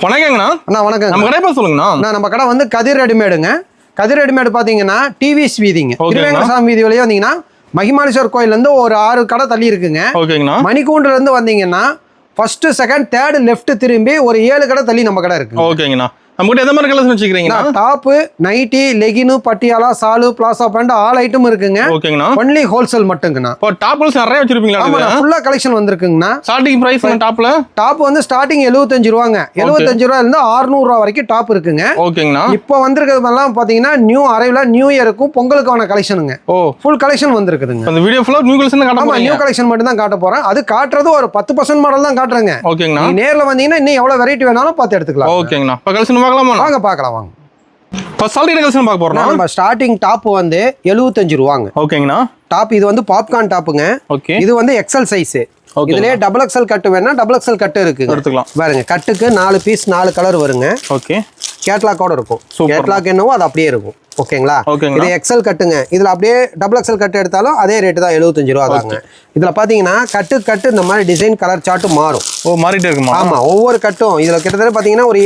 வணக்கங்கண்ணா. அண்ணா வணக்கம். நம்ம கடை பேர் சொல்லுங்கண்ணா. நம்ம கடை வந்து கதிர் ரெடிமேடுங்க. கதிர் ரெடிமேடு பார்த்தீங்கன்னா டிவிஎஸ் வீதிங்க, திருவேங்கசாமி வீதி வழியாக வந்தீங்கன்னா மகிமாலேஸ்வர் கோயிலேருந்து ஒரு 6 கடை தள்ளி இருக்குங்க. ஓகேங்கண்ணா. மணிக்கூண்டுலேருந்து வந்தீங்கன்னா ஃபர்ஸ்ட் செகண்ட் தேர்ட் லெஃப்ட் திரும்பி ஒரு 7 கடை தள்ளி நம்ம கடை இருக்கு. ஓகேங்கண்ணா. நம்ம கிட்ட எந்த மாதிரி கலெக்ஷன் வச்சுக்கிறீங்க? டாப்பு, நைட்டி, லெகினு, பட்டியாலா, சாலு, பிளாசா பேண்ட் ஆல் ஐட்டம் இருக்குங்க. ஓகேங்கண்ணா. ஒன்லி ஹோல்சேல் மட்டுங்கண்ணா. இப்போ டாப்ஸ் நிறைய வச்சிருப்பீங்களா? ஆமா, ஃபுல்லா கலெக்ஷன் வந்திருக்குங்கண்ணா. ஸ்டார்டிங் பிரைஸ் டாப்ல டாப் வந்து ஸ்டார்டிங் 75 ரூபாங்க. 75 ரூபாயில இருந்து 600 ரூபா வரைக்கும் டாப் இருக்குங்க. ஓகேங்கண்ணா. இப்போ வந்திருக்கிறது எல்லாம் பாத்தீங்கன்னா நியூ அரைவ்ல நியூ இயருக்கும் பொங்கலுக்கான கலெக்ஷனுங்க. ஃபுல் கலெக்ஷன் வந்திருக்குதுங்க. அந்த வீடியோ ஃபுல்லா நியூ கலெக்ஷன் காட்ட போறேன். நியூ கலெக்ஷன் மட்டும் தான் காட்ட போறேன். அது காட்டுறது ஒரு 10% மாடல் தான் காட்டுறேங்க. ஓகேங்கண்ணா. நேர்ல வந்தீங்கன்னா இன்னும் எவ்வளவு வெரைட்டி வேணாலும் பார்த்து எடுத்துக்கலாம். ஓகேங்கண்ணா. இப்போ கலெக்ஷன் பார்க்கலாமா? வாங்க பார்க்கலாம் வாங்க. ஃபர்ஸ்ட் சாலிட் கலெக்ஷன் பார்க்க போறோம். நம்ம ஸ்டார்டிங் டாப் வந்து 75 ரூபாங்க. ஓகேங்கண்ணா. டாப் இது வந்து பாப்கார்ன் டாப்புங்க. ஓகே. இது வந்து எக்ஸல் சைஸ். இதுலயே டபுள் எக்ஸல் கட்டு வேணா டபுள் எக்ஸல் கட்டு இருக்கு, எடுத்துக்கலாம். பாருங்க, கட்டுக்கு 4 பீஸ் 4 கலர் வருங்க. ஓகே. கேட்லாக்கோட இருக்கும். கேட்லாக் என்னவோ அது அப்படியே இருக்கும். ஓகேங்களா? இது எக்ஸல் கட்டுங்க. இதுல அப்படியே டபுள் எக்ஸல் கட்டு எடுத்தாலும் அதே ரேட்டு தான், 75 ரூபா தாங்க. இதுல பாத்தீங்கன்னா கட்டு இந்த மாதிரி டிசைன் கலர் சார்ட் மாறும். மாறிட்டே இருக்குமா? ஆமா, ஒவ்வொரு கட்டும் இதுல கிட்டத்தட்ட பாத்தீங்கன்னா ஒரு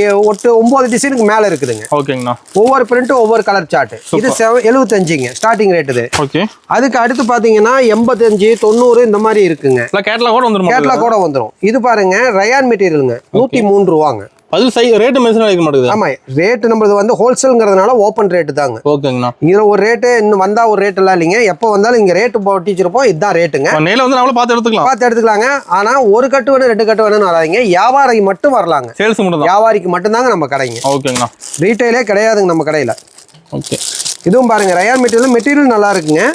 9 டிசைனுக்கு மேல இருக்குதுங்க. ஓகேங்கண்ணா. ஒவ்வொரு பிரிண்ட் ஒவ்வொரு கலர் சார்ட். இது 75ங்க ஸ்டார்டிங் ரேட் இது. ஓகே. அதுக்கு அடுத்து பாத்தீங்கன்னா 85, 90 இந்த மாதிரி இருக்குங்க. கேட்லாக் வந்துரும். கேட்லாக் கூட வந்துரும். இது பாருங்க, ரயான் மெட்டீரியலுங்க. 103 ரூபாங்க. அது ரேட் மென்ஷன் ஆக மாட்டேங்குது. ஆமா, ரேட் நம்மளது வந்து ஹோல்சேல்ங்கிறதுனால ஓப்பன் ரேட் தாங்க. ஓகேங்கண்ணா. இதுல ஒரு ரேட்டு இன்னும் வந்தா ஒரு ரேட் எல்லாம் இல்லைங்க. எப்போ வந்தாலும் இங்க ரேட் போட்டிச்சிருப்போம். இதுதான் ரேட்டுங்க. நேர்ல வந்து நம்மள பார்த்து எடுத்துக்கலாங்க. ஆனா ஒரு கட்டு வேணும் 2 கட்டு வேணும்னு வராதீங்க. வியாபாரி மட்டும் வரலாங்க. சேல்ஸ் மட்டும் தான். வியாபாரிக்கு மட்டும் தாங்க நம்ம கடைங்க. ஓகேங்கண்ணா. ரீட்டைலே கிடையாதுங்க நம்ம கடையில. ஓகே. இதுவும் பாருங்க, ரயான் மெட்டீரியல் நல்லா இருக்குங்க.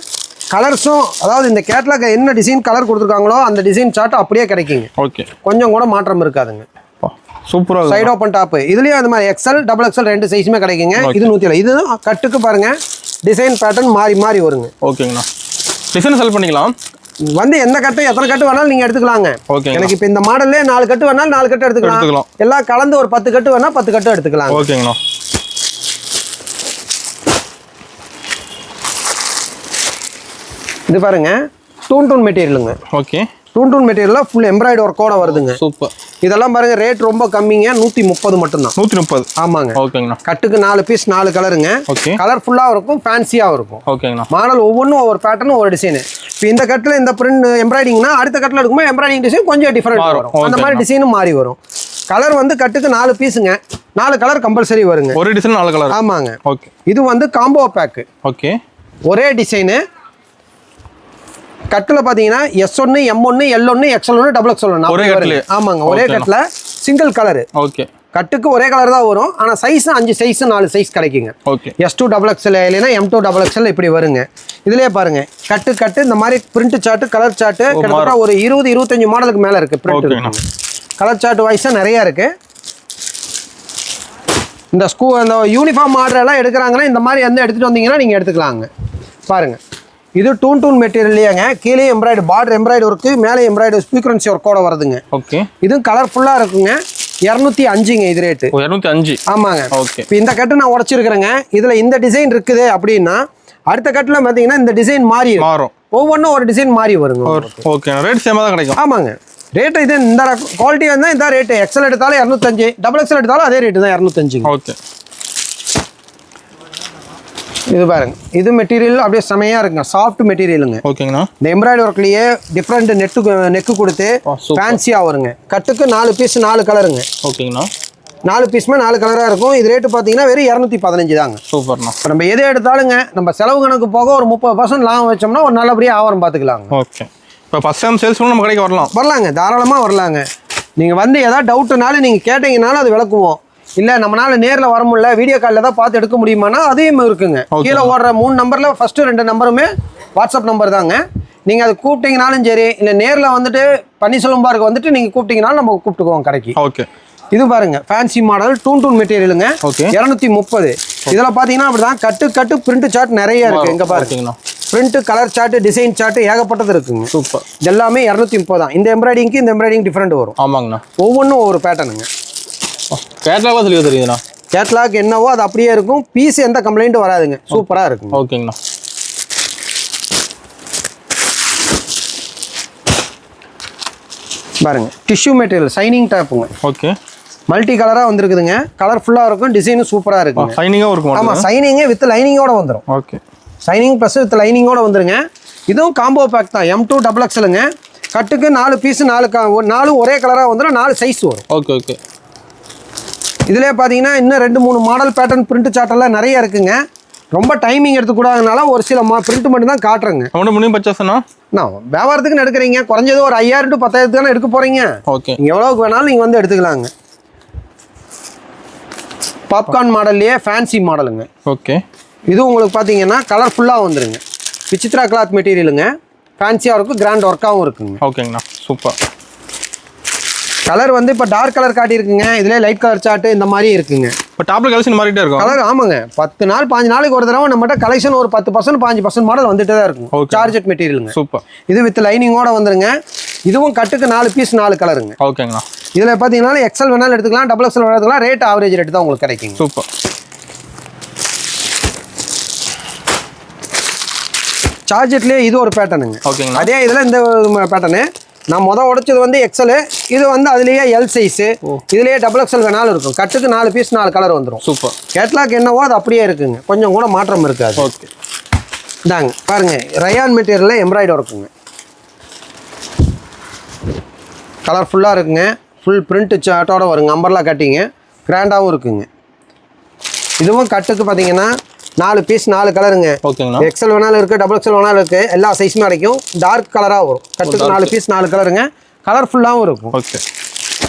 கலர்ஸும், அதாவது இந்த கேட்லாக் என்ன டிசைன் கலர் கொடுத்துருக்காங்களோ அந்த டிசைன் சார்ட் அப்படியே கிடைக்குங்க. ஓகே. கொஞ்சம் கூட மாற்றம் இருக்காதுங்க. சூப்பரா சைடு ஓப்பன் டாப். இதுலயும் அந்த மாதிரி எக்ஸல் டபுள் எக்ஸல் 2 சைஸுமே கிடைக்குங்க. இது 107. இது கட்டுக்கு பாருங்க, டிசைன் பேட்டர்ன் மாறி வருங்க. ஓகேங்கண்ணா. டிசைன் செலக்ட் பண்ணிக்கலாம். வந்து எந்த கட்டு எத்தனை கட்டு வேணாலும் நீங்க எடுத்துக்கலாங்க. எனக்கு இப்போ இந்த மாடல்லே 4 கட்டு வேணாலும் 4 கட்டு எடுத்துக்கலாம். எல்லாம் கலந்து ஒரு 10 கட்டு வேணா 10 கட்டு எடுத்துக்கலாம். ஓகேங்கண்ணா. இது பாருங்க, டூன் மெட்டீரியலுங்க. ஓகே. டூன் மெட்டீரியல்ல ஃபுல் எம்ப்ராய்டரி ஒர்க்கோட வருதுங்க. சூப்பர். இதெல்லாம் பாருங்க, ரேட் ரொம்ப கம்மிங்க. 130 மட்டும் தான். 130. ஆமாங்க. ஓகேங்கண்ணா. கட்டுக்கு 4 பீஸ் 4 கலருங்க. ஓகே. கலர்ஃபுல்லா இருக்கும், ஃபேன்சியா இருக்கும். ஓகேங்கண்ணா. மாடல் ஒவ்வொன்றும் ஒவ்வொரு பேட்டர்ன் ஒவ்வொரு டிசைன். இப்போ இந்த கட்டில் இந்த பிரிண்ட் எம்ப்ராய்டிங்னா அடுத்த கட்டில் எடுக்கும்போது எம்ப்ராய்டிங் டிசைன் கொஞ்சம் டிஃபரெண்ட் வரும். அந்த மாதிரி டிசைனும் மாறி வரும். கலர் வந்து கட்டுக்கு 4 பீஸுங்க. 4 கலர் கம்பல்சரி வருங்க. ஒரு டிசைன் 4 கலர். ஆமாங்க. ஓகே. இது வந்து காம்போ பேக். ஓகே. ஒரே டிசைனு. கட்டில் பார்த்தீங்கன்னா S1, M1, L1, XL1, double XL1. ஒரே கட்டில். ஆமாங்க, ஒரே கட்டில் சிங்கிள் கலர். ஓகே. கட்டுக்கு ஒரே கலர் தான் வரும். ஆனால் சைஸ் 5 சைஸ் 4 சைஸ் கிடைக்குங்க. ஓகே. S2 டபுள் XL இல்லைன்னா M2 டபுள் XL இப்படி வருங்க. இதுலேயே பாருங்க, கட்டு இந்த மாதிரி பிரிண்ட் சார்ட் கலர் சார்ட் கிட்டத்தட்ட ஒரு 20-25 மாடலுக்கு மேலே இருக்கு. பிரிண்ட் கலர் சார்ட் வைஸாக நிறையா இருக்கு. இந்த அந்த யூனிஃபார்ம் ஆர்டர் எல்லாம் எடுக்கிறாங்கன்னா இந்த மாதிரி வந்து எடுத்துகிட்டு வந்தீங்கன்னா நீங்கள் எடுத்துக்கலாங்க. பாருங்க, இது டூன் மெட்டீரியல்லையாங்க. கீழே எம்ப்ராய்டு பார்டர் எம்ப்ராய்டு ஒர்க்கு, மேலே எம்ப்ராய்டு ஸ்பீக்கரன்சி ஒர்க்கோட வருதுங்க. ஓகே. இது கலர்ஃபுல்லாக இருக்குங்க. 205ங்க இது ரேட்டு. 205. ஆமாங்க. ஓகே. இப்போ இந்த கட்டு நான் உடச்சிருக்கிறேங்க. இதில் இந்த டிசைன் இருக்குது அப்படின்னா அடுத்த கட்டில் பார்த்தீங்கன்னா இந்த டிசைன் மாறும். ஒவ்வொன்றும் ஒரு டிசைன் மாறி வருங்க. ஓகே. ரேட் சேமாக தான் கிடைக்கும். ஆமாங்க. ரேட்டு இது இந்த குவாலிட்டி வந்தால் இந்த ரேட்டு. எக்ஸல் எடுத்தாலும் 205, டபுள் எக்ஸல் எடுத்தாலும் அதே ரேட்டு தான், 205. ஓகே. இது பாருங்க, இது மெட்டீரியல் அப்படியே செமையா இருக்குங்க. சாஃப்ட் மெட்டீரியலுங்க. ஓகேங்கண்ணா. இந்த எம்ப்ராய்டரி ஒர்க்லயே டிஃப்ரெண்ட் நெக்கு கொடுத்து ஃபேன்சியா வருங்க. கட்டுக்கு 4 பீஸ் 4 கலருங்க. ஓகேங்கண்ணா. 4 பீஸ்மே 4 கலரா இருக்கும். இது ரேட்டு பார்த்தீங்கன்னா வெறும் 215 தாங்க. சூப்பர்ண்ணா. நம்ம எதை எடுத்தாலுங்க நம்ம செலவு கணக்கு போக ஒரு 30% லாபம் வச்சோம்னா ஒரு நல்லபடியாக ஆவரம் பார்த்துக்கலாங்க. ஓகே. இப்போ ஃபர்ஸ்ட் டைம் சேல்ஸ் பண்ண நம்ம கடைக்கு வரலாங்க. தாராளமாக வரலாங்க. நீங்கள் வந்து ஏதாவது டவுட்டுனாலும் நீங்கள் கேட்டீங்கனாலும் அது விளக்குவோம். இல்லை நம்மளால நேரில் வர முடியல, வீடியோ காலில் தான் பார்த்து எடுக்க முடியுமானா அதையும் இருக்குங்க. கீழே ஓடுற 3 நம்பரில் ஃபஸ்ட்டு 2 நம்பருமே வாட்ஸ்அப் நம்பர் தாங்க. நீங்கள் அது கூப்பிட்டீங்கனாலும் சரி, இல்லை நேரில் வந்துட்டு பன்னீர்செல்வம் பார்க்கு வந்துட்டு நீங்கள் கூப்பிட்டீங்கனாலும் நம்ம கூப்பிட்டுக்குவோம் கடைக்கு. ஓகே. இது பாருங்க, ஃபேன்சி மாடல் டூன் மெட்டீரியலுங்க. 230. இதில் பார்த்தீங்கன்னா அப்படிதான் கட்டு பிரிண்ட் சார்ட் நிறைய இருக்கு. எங்க பாருங்க, print colour chart design chart ஏகப்பட்டது இருக்குங்க. சூப்பர். எல்லாமே 230 தான். இந்த எம்ப்ராய்டிங்க்கு இந்த எம்ப்ராய்டிங் டிஃப்ரெண்ட் வரும். ஆமாங்கண்ணா. ஒவ்வொன்றும் ஒவ்வொரு பேட்டர்னுங்க. கேட்லாக் சொல்லி தெரியுதுண்ணா. கேட்லாக் என்னவோ அது அப்படியே இருக்கும். பீஸ் எந்த கம்ப்ளைண்ட்டும் வராதுங்க. சூப்பராக இருக்கும். ஓகேங்கண்ணா. பாருங்க, டிஷ்யூ மெட்டீரியல் சைனிங் டாப்புங்க. ஓகே. மல்டி கலரா வந்திருக்குதுங்க. கலர்ஃபுல்லா இருக்கும், டிசைனும் சூப்பரா இருக்குங்க. ஷைனிங்கா இருக்கும். ஆமா, ஷைனிங் வித் லைனிங்கோட வந்துரும். ஓகே, ஷைனிங் ப்ளஸ் வித் லைனிங்கோட வந்துருங்க. இதுவும் காம்போ பேக் தான். M2 XXLங்க. கட்டுக்கு 4 பீஸ், 4 ஒரே கலரா வந்துரும். 4 சைஸ் வரும். Okay okay. இதுலயே பாத்தீங்கன்னா இன்னும் 2-3 மாடல் பேட்டர்ன் பிரிண்ட் சார்ட் எல்லாம் நிறைய இருக்குங்க. ரொம்ப டைமிங் எடுத்துக்கூடாதனால ஒரு சில பிரிண்ட் மட்டும் தான் காட்டுறேங்க. நம்மளோட மினிமம் பர்ச்சேஸ்னா நான் வியாபாரத்துக்குன்னு எடுக்கிறீங்க, குறைஞ்சது ஒரு 5000 to 10,000 தானே எடுக்க போறீங்க. ஓகே, நீங்க எவ்வளவுக்கு வேணாலும் நீங்க வந்து எடுத்துக்கலாங்க. பாப்கார்ன் மாடல்லையே ஃபேன்சி மாடலுங்க. ஓகே. இது உங்களுக்கு பார்த்தீங்கன்னா கலர்ஃபுல்லாக வந்துருங்க. விசித்ரா கிளாத் மெட்டீரியலுங்க. ஃபேன்சியாக இருக்கும், கிராண்ட் ஒர்க்காகவும் இருக்குங்க. ஓகேங்கண்ணா, சூப்பர். கலர் வந்து இப்போ டார்க் கலர் காட்டியிருக்குங்க. இதுலேயே லைட் கலர் சார்ட்டு இந்த மாதிரி இருக்குங்க. இப்போ டாப்ல கலெக்ஷன் மாறிட்டே இருக்கும். கலர் ஆமாங்க, 10 நாள் 5 நாளைக்கு ஒரு தடவை நம்மகிட்ட கலெக்ஷன் ஒரு 10% 5% மாடல் வந்துட்டு தான் இருக்கும். சார்ஜெட் மெட்டீரியலுங்க. சூப்பர். இது வித் லைனிங்கோட வந்துருங்க. இதுவும் கட்டுக்கு 4 பீஸ் 4 கலருங்க. ஓகேங்கண்ணா. இதில் பார்த்தீங்கன்னா எக்ஸல் வேணாலும் எடுத்துக்கலாம், XXL வேணாலும் எடுத்துக்கலாம். ரேட் ஆவரேஜ் ரேட் தான் உங்களுக்கு கிடைக்குங்க. சூப்பர். சார்ஜெட்லேயே இது ஒரு பேட்டர்னுங்க. ஓகேங்களா. அதே இதில் இந்த பேட்டர்னு நான் உடைச்சது வந்து எக்ஸல். இது வந்து அதுலேயே எல் சைஸு. இதுலேயே XXL வேணாலும் இருக்கும். கட்டுக்கு 4 பீஸ் 4 கலர் வந்துடும். சூப்பர். கேட்லாக் என்னவோ அது அப்படியே இருக்குங்க, கொஞ்சம் கூட மாற்றம் இருக்காது. ஓகே, இந்தாங்க பாருங்க, ரயான் மெட்டீரியலில் எம்ப்ராய்டரி இருக்குங்க. கலர்ஃபுல்லாக இருக்குங்க. ஃபுல் பிரிண்ட் சார்ட்டோட வருங்க. அம்பர்லா கட்டிங்க, கிராண்டாகவும் இருக்குங்க. இதுவும் கட்டுக்கு பார்த்தீங்கன்னா 4 பீஸ் 4 கலருங்க. ஓகேங்கண்ணா. எக்ஸல் வேணாலும் இருக்குது, XXL வேணாலும் இருக்குது. எல்லா சைஸுமே கிடைக்கும். டார்க் கலராக வரும். கட்டுக்கு 4 பீஸ் 4 கலருங்க. கலர்ஃபுல்லாகவும் இருக்கும். ஓகே.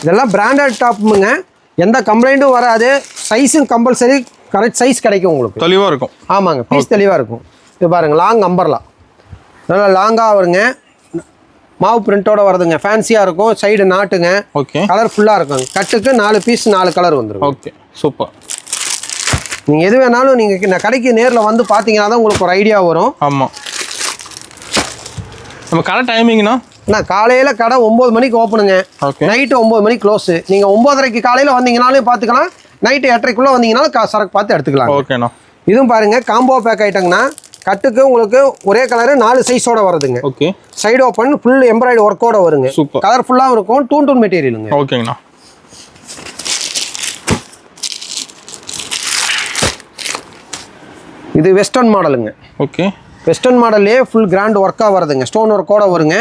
இதெல்லாம் பிராண்டட் டாப்புங்க. எந்த கம்ப்ளைண்ட்டும் வராது. சைஸும் கம்பல்சரி கரெக்ட் சைஸ் கிடைக்கும் உங்களுக்கு. தெளிவாக இருக்கும். ஆமாங்க, பீஸ் தெளிவாக இருக்கும். இது பாருங்கள், லாங் அம்பர்லா நல்லா லாங்காக வருங்க. மாவு பிரிண்டோட வருதுங்க. ஃபேன்சியாக இருக்கும். சைடு நாட்டுங்க. ஓகே. கலர்ஃபுல்லாக இருக்கும். கட்டுக்கு 4 பீஸ் 4 கலர் வந்துடும். Okay, super. நீங்கள் எது வேணாலும் நீங்கள் கடைக்கு நேரில் வந்து பார்த்தீங்கன்னா தான் உங்களுக்கு ஒரு ஐடியா வரும். ஆமாம். நம்ம கடை டைமிங்னா நான் காலையில் கடை 9 மணிக்கு ஓப்பனுங்க. ஓகே. நைட்டு 9 மணிக்கு க்ளோஸு. நீங்கள் 9:30க்கு காலையில் வந்தீங்கனாலும் பார்த்துக்கலாம். நைட்டு 8:30க்குள்ளே வந்தீங்கனாலும் சரக்கு பார்த்து எடுத்துக்கலாம். ஓகேண்ணா. இதுவும் பாருங்கள், காம்போ பேக் ஐட்டங்கண்ணா. கட்டுக்கு உங்களுக்கு ஒரே கலரு 4 சைஸோட வருதுங்க. Okay. Side open full embroidery ஒர்க்கோட வருங்க. சூப்பர். கலர்ஃபுல்லாகவும் இருக்கும். டூன் மெட்டீரியலுங்க. ஓகேங்கண்ணா. இது வெஸ்டர்ன் மாடலுங்க. ஓகே. வெஸ்டர்ன் மாடல்லே ஃபுல் கிராண்ட் ஒர்க்காக வருதுங்க. ஸ்டோன் ஒர்க்கோட வருங்க.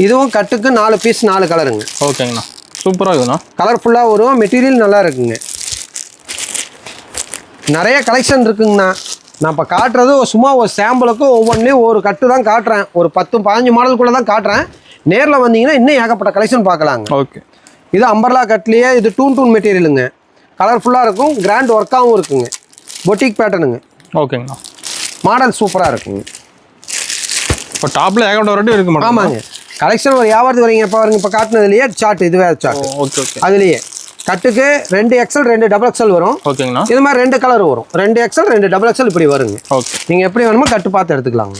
இதுவும் கட்டுக்கு 4 பீஸ் 4 கலருங்க. ஓகேங்கண்ணா, சூப்பராக இருக்குண்ணா. கலர்ஃபுல்லாக வரும். மெட்டீரியல் நல்லா இருக்குங்க. நிறைய கலெக்ஷன் இருக்குங்கண்ணா. நான் இப்போ காட்டுறது சும்மா ஒரு சாம்பிளுக்கு ஒவ்வொன்றிலையும் ஒரு கட்டு தான் காட்டுறேன். ஒரு 10-15 மாடலுக்குள்ளே தான் காட்டுறேன். நேரில் வந்தீங்கன்னா இன்னும் ஏகப்பட்ட கலெக்ஷன் பார்க்கலாங்க. ஓகே. இது அம்பர்லா கட்லேயே இது டூன் மெட்டீரியலுங்க. கலர்ஃபுல்லாக இருக்கும். கிராண்ட் ஒர்க்காகவும் இருக்குங்க. பொட்டிக் பேட்டர்னுங்க. ஓகேங்கண்ணா. மாடல் சூப்பராக இருக்குங்க. இப்போ டாப்பில் ஏகப்பட்ட வெரைட்டி இருக்கு மேடம். ஆமாங்க. கலெக்ஷன் ஒரு வியாபாரத்துக்கு வரீங்க. இப்போ பாருங்க, இப்போ காட்டினதுலேயே சார்ட் இது வேறு சார்ட். Okay okay. அதுலேயே கட்டுக்கு 2 XL 2 XXL வரும். ஓகேங்கண்ணா. இது மாதிரி 2 கலர் வரும். 2 XL 2 XXL இப்படி வருங்க. ஓகே. நீங்கள் எப்படி வேணுமோ கட்டு பார்த்து எடுத்துக்கலாங்க.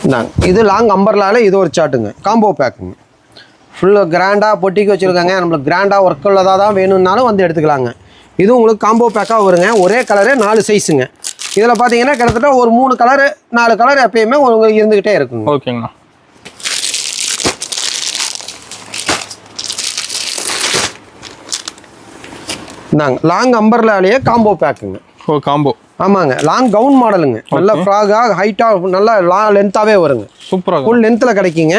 இந்தாங்க, இது லாங் அம்பர்லாவில் இது ஒரு சார்ட்டுங்க. காம்போ பேக்குங்க. ஃபுல்லாக கிராண்டாக பொட்டிக்கு வச்சுருக்காங்க. நம்மளுக்கு கிராண்டாக ஒர்க் உள்ளதாக தான் வேணும்னாலும் வந்து எடுத்துக்கலாங்க. இது உங்களுக்கு காம்போ பேக்காக வருங்க. ஒரே கலரு 4 சைஸுங்க. இதில் பார்த்தீங்கன்னா கிட்டத்தட்ட ஒரு 3 கலரு 4 கலர் எப்பயுமே உங்களுக்கு இருந்துக்கிட்டே இருக்குங்க. ஓகேங்கண்ணா. இந்தாங்க, லாங் அம்பர்லாலேயே காம்போ பேக்குங்க. ஓ, காம்போ. ஆமாங்க, லாங் கவுன் மாடலுங்க. நல்லா ஃப்ராகாக ஹைட்டாக நல்லா லென்த்தாகவே வருங்க. சூப்பராக ஃபுல் லென்த்தில் கிடைக்குங்க.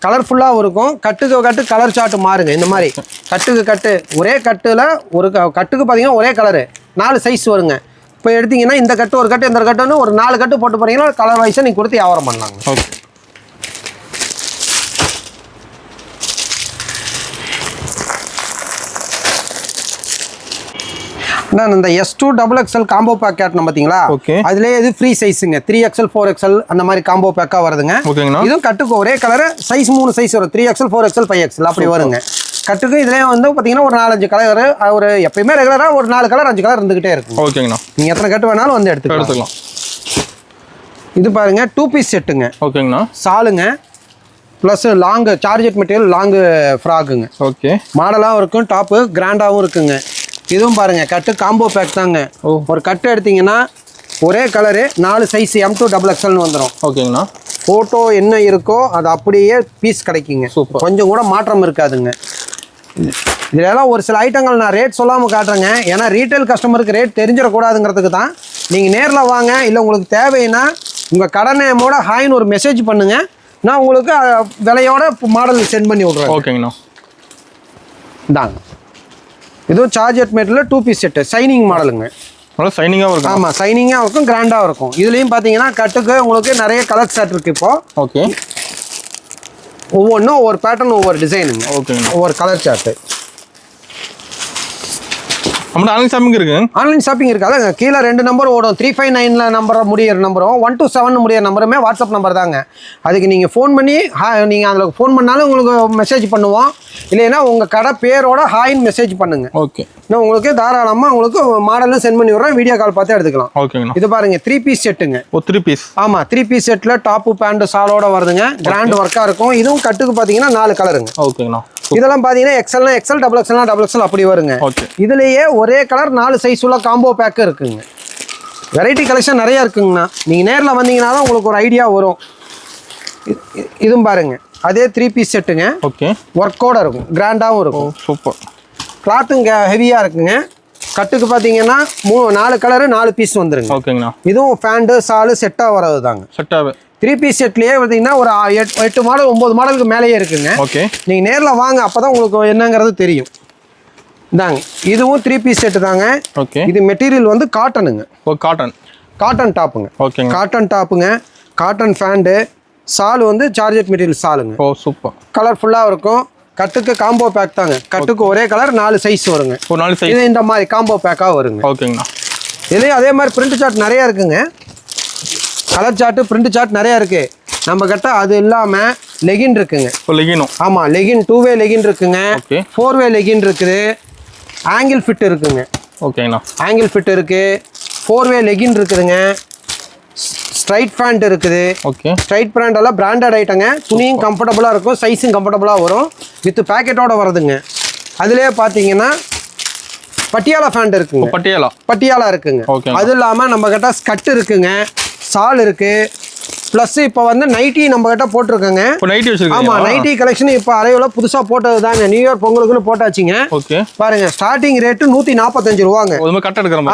கலர்ஃபுல்லாகவும் இருக்கும். கட்டுக்கு கட்டு கலர் சார்ட்டு மாறுங்க. இந்த மாதிரி கட்டுக்கு கட்டு ஒரே கட்டில் ஒரு கட்டுக்கு பார்த்தீங்கன்னா ஒரே கலரு 4 சைஸ் வருங்க. இப்போ எடுத்தீங்கன்னா இந்த கட்டு ஒரு கட்டு இந்த கட்டுன்னு ஒரு 4 கட்டு போட்டு போகிறீங்கன்னா கலர் வைஸாக நீங்கள் கொடுத்து வியாபாரம் பண்ணலாங்க. ஓகே. நான் இந்த S2 XXL காம்போ பேக் கேட்டேன் பார்த்தீங்களா? ஓகே. அதுலேயே இது ஃப்ரீ சைஸுங்க. 3XL 4XL அந்த மாதிரி காம்போ பேக்காக வருதுங்க. ஓகேங்கண்ணா. இதுவும் கட்டுக்கு ஒரே கலரு சைஸ் 3 சைஸ் வரும். 3XL 4XL 5XL அப்படி வருங்க. கட்டுக்கு இதுலேயே வந்து பார்த்தீங்கன்னா ஒரு 4-5 கலர் ஒரு எப்பயுமே ரெகுலராக ஒரு 4 கலர் 5 கலர் இருந்துகிட்டே இருக்கும். ஓகேங்கண்ணா. நீங்கள் எத்தனை கட்டு வேணாலும் வந்து எடுத்துக்கலாம். இது பாருங்க, 2 பீஸ் செட்டுங்க. ஓகேங்கண்ணா. சாலுங்க plus long சார்ஜெட் material long ஃப்ராக்குங்க. Okay. மாடலாகவும் இருக்கும். டாப்பு கிராண்டாகவும் இருக்குங்க. இதுவும் பாருங்க, கட்டு காம்போ பேக் தாங்க. ஒரு கட்டு எடுத்தீங்கன்னா ஒரே கலரு 4 சைஸ் M2 XXLன்னு வந்துடும். ஓகேங்கண்ணா. ஃபோட்டோ என்ன இருக்கோ அது அப்படியே பீஸ் கிடைக்குங்க. சூப்பர். கொஞ்சம் கூட மாற்றம் இருக்காதுங்க. இதெல்லாம் ஒரு சில ஐட்டங்கள் நான் ரேட் சொல்லாமல் காட்டுறேங்க. ஏன்னா ரீட்டைல் கஸ்டமருக்கு ரேட் தெரிஞ்சிடக்கூடாதுங்கிறதுக்கு தான். நீங்கள் நேரில் வாங்க, இல்லை உங்களுக்கு தேவைன்னா உங்கள் கடை நேமோட ஹாய்னு ஒரு மெசேஜ் பண்ணுங்கள். நான் உங்களுக்கு விலையோட மாடல் சென்ட் பண்ணி விட்றேன். ஓகேங்கண்ணா. இந்தாங்க, இதுவும் charger material 2 piece set, shining மாடலுங்க. நல்லா சைனிங்காகவும் இருக்கும். ஆமாம், சைனிங்காக இருக்கும், கிராண்டாகவும் இருக்கும். இதுலேயும் பார்த்தீங்கன்னா கட்டுக்கு உங்களுக்கு நிறைய கலர் செட் இருக்குது. இப்போது ஓகே, ஒவ்வொன்றும் ஒவ்வொரு பேட்டர்ன், ஒவ்வொரு டிசைனுங்க. ஓகேங்க, ஒவ்வொரு கலர் சார்ட்டு. நம்மளோட ஆன்லைன் ஷாப்பிங் இருக்குங்க. ஆன்லைன் ஷாப்பிங் இருக்காது. கீழே 2 நம்பர் ஓடும். 359 நம்பர் முடியிற நம்பரும் 127 முடியிற நம்பருமே வாட்ஸ்அப் நம்பர் தாங்க. அதுக்கு நீங்கள் ஃபோன் பண்ணி நீங்கள் அதில் ஃபோன் பண்ணாலும் உங்களுக்கு மெசேஜ் பண்ணுவோம். இல்லைன்னா உங்கள் கடை பேரோட ஹாய்னு மெசேஜ் பண்ணுங்க. ஓகே, நான் உங்களுக்கு தாராளமாக உங்களுக்கு மாடலும் சென்ட் பண்ணி விட்றேன். வீடியோ கால் பார்த்து எடுத்துக்கலாம். ஓகேங்கண்ணா. இது பாருங்க, 3 பீஸ் செட்டுங்க. 3 பீஸ். ஆமாம், 3 பீஸ் செட்டில் டாப்பு பேண்ட் சாலோட வருதுங்க. கிராண்ட் ஒர்க்காக இருக்கும். இதுவும் கட்டுக்கு பார்த்தீங்கன்னா 4 கலருங்க. ஓகேங்கண்ணா. இதெல்லாம் பார்த்தீங்கன்னா எக்ஸல்னா எக்ஸல், டபுள் எக்ஸல்னா டபுள் எக்ஸல் அப்படி வருங்க. ஓகே, இதுலேயே ஒரே கலர் 4 சைஸ் உள்ள காம்போ பேக்கு இருக்குங்க. வெரைட்டி கலெக்ஷன் நிறையா இருக்குங்கண்ணா. நீங்கள் நேரில் வந்தீங்கன்னா தான் உங்களுக்கு ஒரு ஐடியா வரும். இதுவும் பாருங்க, அதே 3 பீஸ் செட்டுங்க. ஓகே, ஒர்க்கோட இருக்கும், கிராண்டாகவும் இருக்கும். சூப்பர். கிளாத்துங்க ஹெவியாக இருக்குங்க. கட்டுக்கு பார்த்தீங்கன்னா 4 கலரு 4 பீஸ் வந்துருங்க. ஓகேங்கண்ணா. இதுவும் ஃபேண்டு சாலு செட்டாக வர்றது தாங்க. செட்டாகவே 3 பீஸ் செட்லேயே பார்த்தீங்கன்னா ஒரு 8 மாடல் 9 மாடலுக்கு மேலேயே இருக்குங்க. ஓகே, நீங்கள் நேரில் வாங்க, அப்போ தான் உங்களுக்கு என்னங்கிறது தெரியும். இந்தாங்க, இதுவும் 3 பீஸ் செட்டு தாங்க. ஓகே, இது மெட்டீரியல் வந்து காட்டனுங்க. காட்டன் டாப்புங்க. ஓகேங்க, காட்டன் டாப்புங்க, காட்டன் ஃபேண்டு. சால் வந்து சார்ஜர் மெட்டீரியல் சாலுங்க. ஓ சூப்பர். கலர்ஃபுல்லாக இருக்கும். கட்டுக்கு காம்போ பேக் தாங்க. கட்டுக்கு ஒரே கலர் 4 சைஸ் வருங்க. ஒரு 4 சைஸ். இது இந்த மாதிரி காம்போ பேக்காக வருங்க. ஓகேங்கண்ணா. இதுலேயும் அதே மாதிரி பிரிண்ட் சார்ட் நிறையா இருக்குங்க. கலர் சார்ட்டு, பிரிண்ட் சார்ட் நிறையா இருக்குது நம்ம கிட்ட. அது இல்லாமல் லெகின் இருக்குங்க. லெகினும். ஆமாம், லெகின் 2 வே லெகின் இருக்குங்க. ஓகே, 4 வே லெகின் இருக்குது. ஆங்கிள் ஃபிட் இருக்குங்க. ஓகேங்கண்ணா. ஆங்கிள் ஃபிட் இருக்குது. 4 வே லெகின் இருக்குதுங்க. ஸ்ட்ரைட் பேண்ட் இருக்குது. ஓகே, ஸ்ட்ரைட் பேண்ட் எல்லாம் பிராண்டட் ஐட்டங்க. துணியும் கம்ஃபர்டபுளாக இருக்கும், சைஸும் கம்ஃபர்டபுளாக வரும். வித் பேக்கெட்டோட வருதுங்க. அதுலேயே பார்த்தீங்கன்னா பட்டியாலா பேண்ட் இருக்குங்க. பட்டியாலா இருக்குங்க. அது இல்லாமல் நம்ம கிட்ட ஸ்கட் இருக்குங்க, சால் இருக்குது. ப்ளஸ் இப்போ வந்து நைட்டி நம்ம கிட்ட போட்டிருக்கோங்க. ஆமாம், நைட்டி கலெக்ஷன் இப்போ அரைவில் புதுசாக போட்டது தாங்க. நியூ இயர் பொங்கலுக்குன்னு போட்டாச்சுங்க. ஓகே, பாருங்க, ஸ்டார்டிங் ரேட்டு 145 ரூபாங்க.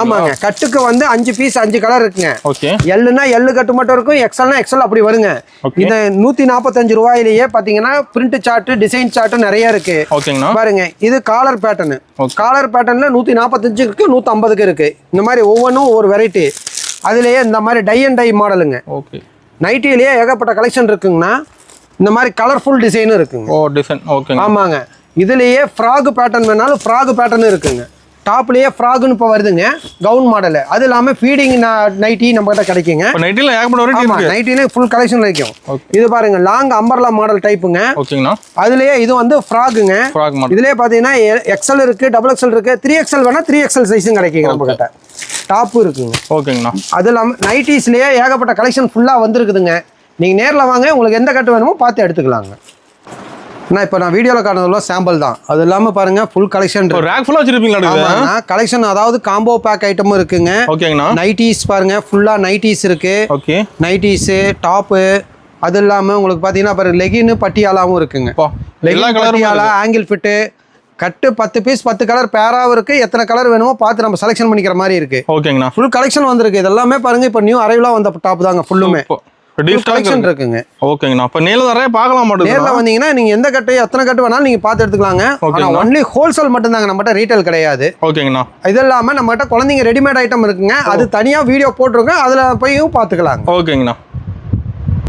ஆமாங்க, கட்டுக்கு வந்து 5 பீஸ் 5 கலர் இருக்குங்க. ஓகே, எல்லுனா எல்லு கட்டு மட்டும் இருக்கும், எக்ஸல்னா எக்ஸல் அப்படி வருங்க. இந்த 145 ரூபாயிலேயே பார்த்தீங்கன்னா பிரிண்ட் சார்ட்டு, டிசைன் சார்ட்டு நிறைய இருக்கு. பாருங்க, இது காலர் பேட்டர்னு. காலர் பேட்டர்னில் 145 இருக்கு, 150க்கு இருக்கு. இந்த மாதிரி ஒவ்வொன்றும் ஒரு வெரைட்டி. அதுலேயே இந்த மாதிரி டை அண்ட் டை மாடலுங்க. ஓகே, நைட்டிலேயே ஏகப்பட்ட கலெக்ஷன் இருக்குங்கண்ணா. இந்த மாதிரி கலர்ஃபுல் டிசைனும் இருக்குங்க. ஓ டிசைன். ஓகே, ஆமாங்க. இதுலேயே ஃப்ராக் பேட்டர்ன் வேணாலும் ஃப்ராக் பேட்டர்ன் இருக்குங்க. டாப்லேயே ஃப்ராக்னு இப்போ வருதுங்க, கவுன் மாடலு. அது இல்லாமல் ஃபீடிங் நைட்டி நம்ம கிட்ட கிடைக்குங்க. நைட்டிலே ஃபுல் கலெக்ஷன் கிடைக்கும். இது பாருங்க, லாங் அம்பர்லா மாடல் டைப்புங்க. ஓகேங்கண்ணா. அதுலேயே இது வந்து ஃப்ராக்குங்க. இதுலேயே பார்த்தீங்கன்னா எக்ஸல் இருக்குது, டபுள் எக்ஸல் இருக்குது, 3XL வேணால் 3XL சைஸும் கிடைக்குங்க நம்ம கிட்ட. டாப்பு இருக்குங்க. ஓகேங்கண்ணா. அது இல்லாமல் நைட்டிஸ்லேயே ஏகப்பட்ட கலெக்ஷன் ஃபுல்லாக வந்துருக்குதுங்க. நீங்கள் நேரில் வாங்க, உங்களுக்கு எந்த கட்டு வேணுமோ பார்த்து எடுத்துக்கலாங்க. இப்போ நான் வீடியோவில் காட்டுறதுல சாம்பிள் தான். அது இல்லாமல் பாருங்க, ஃபுல் கலெக்ஷன் கலெக்ஷன். அதாவது காம்போ பேக் ஐட்டமும் இருக்குங்க. ஓகேங்கண்ணா. நைட்டிஸ் பாருங்க, ஃபுல்லாக நைட்டிஸ் இருக்கு. ஓகே, நைட்டிஸு, டாப்பு. அது இல்லாமல் உங்களுக்கு பார்த்தீங்கன்னா பாருங்க, லெகின்னு பட்டியாலாவும் இருக்குங்க. Patiala, ankle fit. கட்டு 10 பீஸ் 10 கலர் பேராவும் இருக்கு. எத்தனை கலர் வேணுமோ பார்த்து நம்ம செலெக்ஷன் பண்ணிக்கிற மாதிரி இருக்கு. ஓகேங்கண்ணா. ஃபுல் கலெக்ஷன் வந்திருக்கு. இதெல்லாமே பாருங்க, இப்போ நியூ அரைவலா வந்த டாப் தாங்க. ஃபுல்லுமே கலெக்ஷன் இருக்குங்க. ஓகேங்கண்ணா. அப்ப நேர்ல நிறைய பார்க்கலாம் மாட்டோம். நேர்ல வந்தீங்கன்னா நீங்க எந்த கட்டு எத்தனை கட்டு வேணாலும் நீங்க பார்த்து எடுத்துக்கலாங்க. ஆனா ஒன்லி ஹோல்சேல் மட்டும் தாங்க, நம்மகிட்ட ரீட்டைல் கிடையாது. ஓகேங்கண்ணா. இது இல்லாம நம்மகிட்ட குழந்தைங்க ரெடிமேட் ஐட்டம் இருக்குங்க. அது தனியா வீடியோ போட்டிருக்கோம், அதுல போய் பார்த்துக்கலாங்க. ஓகேங்கண்ணா.